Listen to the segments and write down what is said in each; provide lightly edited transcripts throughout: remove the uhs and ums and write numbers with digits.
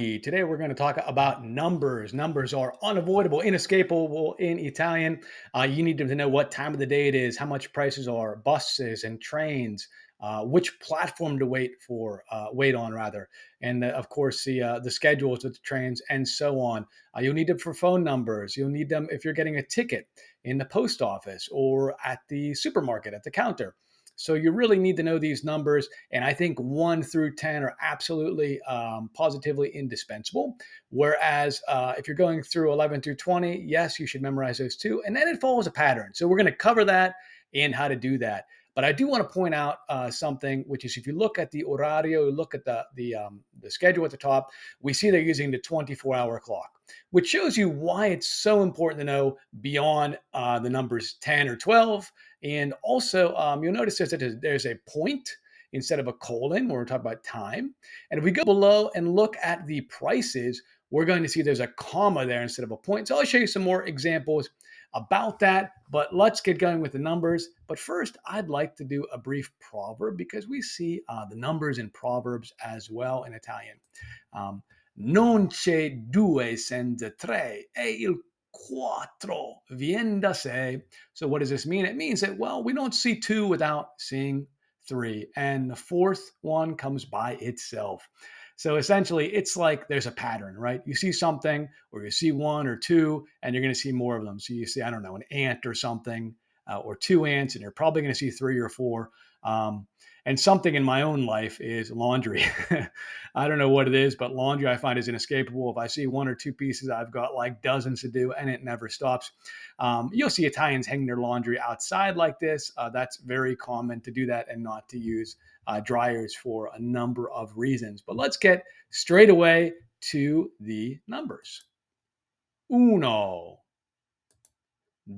Today we're going to talk about numbers. Numbers are unavoidable, inescapable in Italian. You need to know what time of the day it is, how much prices are, buses and trains, which platform to wait on rather, and of course the schedules of the trains and so on. You'll need them for phone numbers. You'll need them if you're getting a ticket in the post office or at the supermarket at the counter. So you really need to know these numbers, and I think 1 through 10 are absolutely positively indispensable. Whereas if you're going through 11 through 20, yes, you should memorize those too, and then it follows a pattern. So we're going to cover that and how to do that. But I do want to point out something, which is if you look at the orario, look at the schedule at the top, we see they're using the 24-hour clock, which shows you why it's so important to know beyond the numbers 10 or 12. And also, you'll notice there's a point instead of a colon when we're talking about time. And if we go below and look at the prices, we're going to see there's a comma there instead of a point. So I'll show you some more examples about that, but let's get going with the numbers. But first, I'd like to do a brief proverb because we see the numbers in Proverbs as well in Italian. Um, Non c'è due senza tre, e il quattro vien da sé. So what does this mean? It means that, well, we don't see two without seeing three, and the fourth one comes by itself. So essentially, it's like there's a pattern, right? You see something, or you see one or two, and you're going to see more of them. So you see, I don't know, an ant or something, or two ants, and you're probably going to see three or four. And something in my own life is laundry. I don't know what it is, but laundry I find is inescapable. If I see one or two pieces, I've got like dozens to do, and it never stops. You'll see Italians hang their laundry outside like this. That's very common to do that and not to use dryers for a number of reasons. But let's get straight away to the numbers. Uno,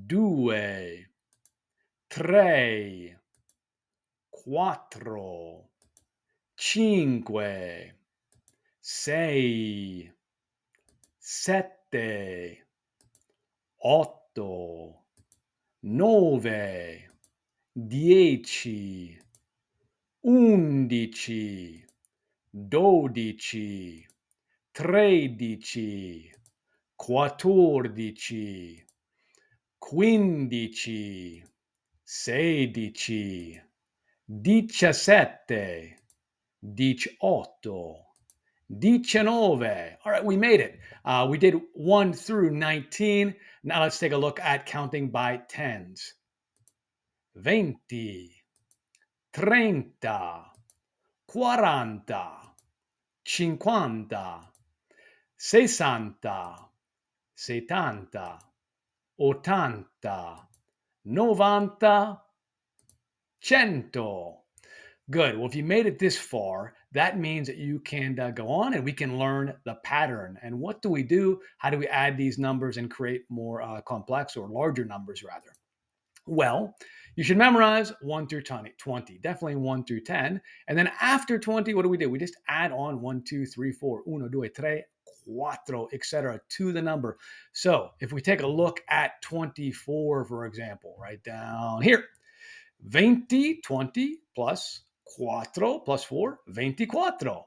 due, tre, quattro, cinque, sei, sette, otto, nove, 10, 11, 12, 13, 14, 15, 16, 17, 18, 19. All right, we made it. We did 1 through 19. Now let's take a look at counting by tens. 20, 30, 40, 50, 60, 70, 80, 90, 100. Good. Well, if you made it this far, that means that you can go on and we can learn the pattern. And what do we do? How do we add these numbers and create more complex or larger numbers, rather? Well, you should memorize 1 through 20, definitely 1 through 10. And then after 20, what do? We just add on 1, 2, 3, 4, 1, 2, 3, 4, etc. to the number. So if we take a look at 24, for example, right down here, 20 plus 4 plus 4, 24.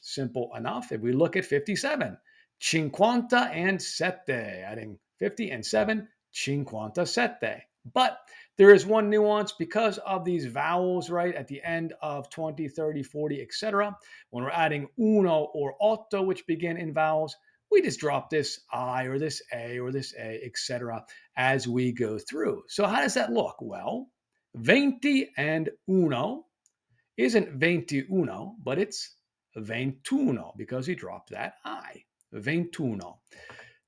Simple enough. If we look at 57, 50 and 7, adding 50 and 7, 57. But there is one nuance because of these vowels, right, at the end of 20, 30, 40, etc. When we're adding uno or otto, which begin in vowels, we just drop this I or this A or this A, etc. as we go through. So how does that look? Well, 20 and uno isn't 21, but it's 21 because he dropped that I. 21.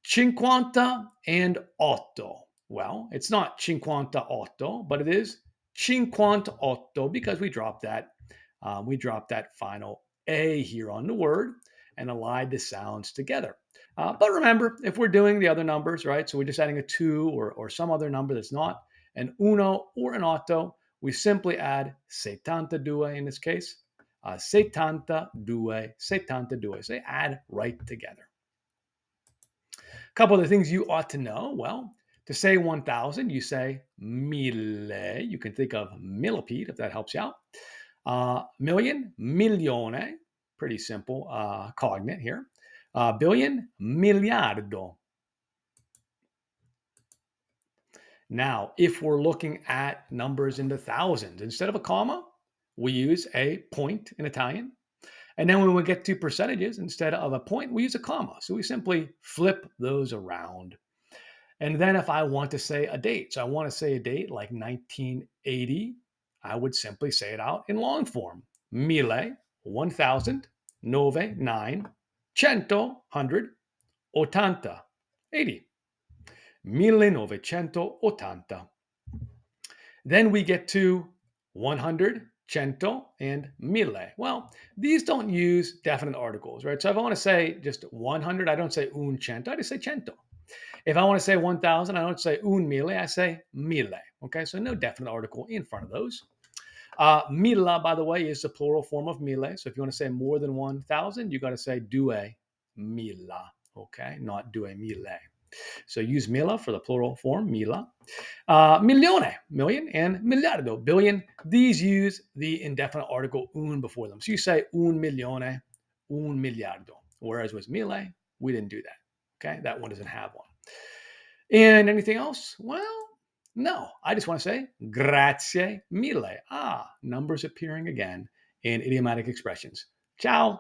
50 and 8. Well, it's not 58, but it is 58 because we dropped that. We dropped that final A here on the word and allied the sounds together. But remember, if we're doing the other numbers, right? So we're just adding a 2 or some other number that's not an uno or an otto, we simply add 72 in this case. 72, 72. So they add right together. A couple of the things you ought to know. Well, to say 1,000, you say mille. You can think of millipede if that helps you out. Million, milione. Pretty simple cognate here. Billion, miliardo. Now, if we're looking at numbers in the thousands, instead of a comma, we use a point in Italian. And then when we get to percentages, instead of a point, we use a comma. So we simply flip those around. And then if I want to say a date, so I want to say a date like 1980, I would simply say it out in long form. Mille, 1000, nove, 9, cento, 100, ottanta, 80. 1980. Then we get to 100, cento, and mille. Well, these don't use definite articles, right? So if I want to say just 100, I don't say un cento, I just say cento. If I want to say 1,000, I don't say un mille, I say mille. Okay, so no definite article in front of those. Milla, by the way, is the plural form of mille. So if you want to say more than 1,000, you got to say due milla. Okay, not due mille. So use milla for the plural form, milla. Milione, million, and miliardo, billion. These use the indefinite article un before them. So you say un milione, un miliardo. Whereas with mille, we didn't do that. Okay, that one doesn't have one. And anything else? Well, no. I just want to say grazie mille. Numbers appearing again in idiomatic expressions. Ciao.